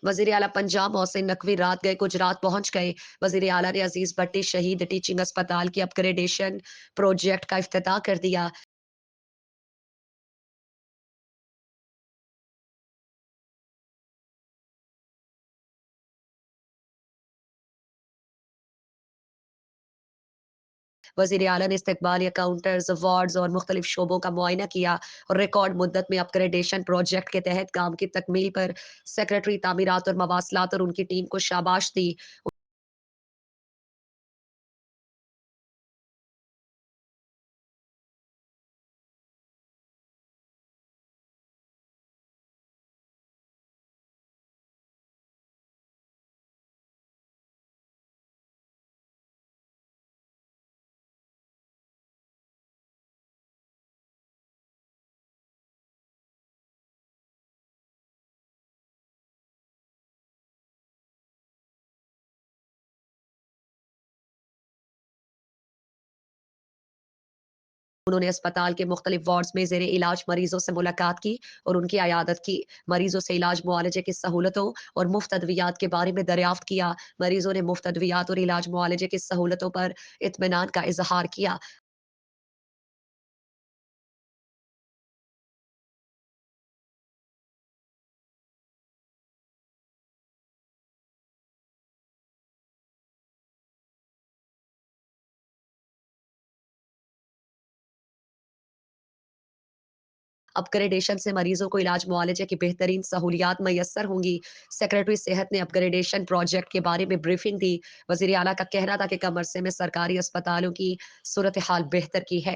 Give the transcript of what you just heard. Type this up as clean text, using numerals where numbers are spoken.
वजीर आला पंजाब मोहसिन नकवी रात गए गुजरात पहुंच गए। वजीर आला ने अजीज भट्टी शहीद टीचिंग अस्पताल की अपग्रेडेशन प्रोजेक्ट का इफ्तिताह कर दिया। वजीर आला ने इस्तकबालिया काउंटर्स, वार्ड्स और मुख्तलिफ शोबों का मुआयना किया और रिकॉर्ड मुद्दत में अपग्रेडेशन प्रोजेक्ट के तहत काम की तकमील पर सेक्रेटरी तामीरात और मवासलात और उनकी टीम को शाबाश दी। उन्होंने अस्पताल के मुख्तलिफ वार्ड्स में जेर इलाज मरीजों से मुलाकात की और उनकी अयादत की। मरीजों से इलाज मुआलजे की सहूलतों और मुफ्त अद्वियात के बारे में दरियाफ्त किया। मरीजों ने मुफ्त अद्वियात और इलाज मुआलजे की सहूलतों पर इत्मीनान का इजहार किया। अपग्रेडेशन से मरीजों को इलाज मुआलजे की बेहतरीन सहूलियात मैसर होंगी। सेक्रेटरी सेहत ने अपग्रेडेशन प्रोजेक्ट के बारे में ब्रीफिंग दी। वजीर आला का कहना था कि कम अरसे में सरकारी अस्पतालों की सूरत हाल बेहतर की है।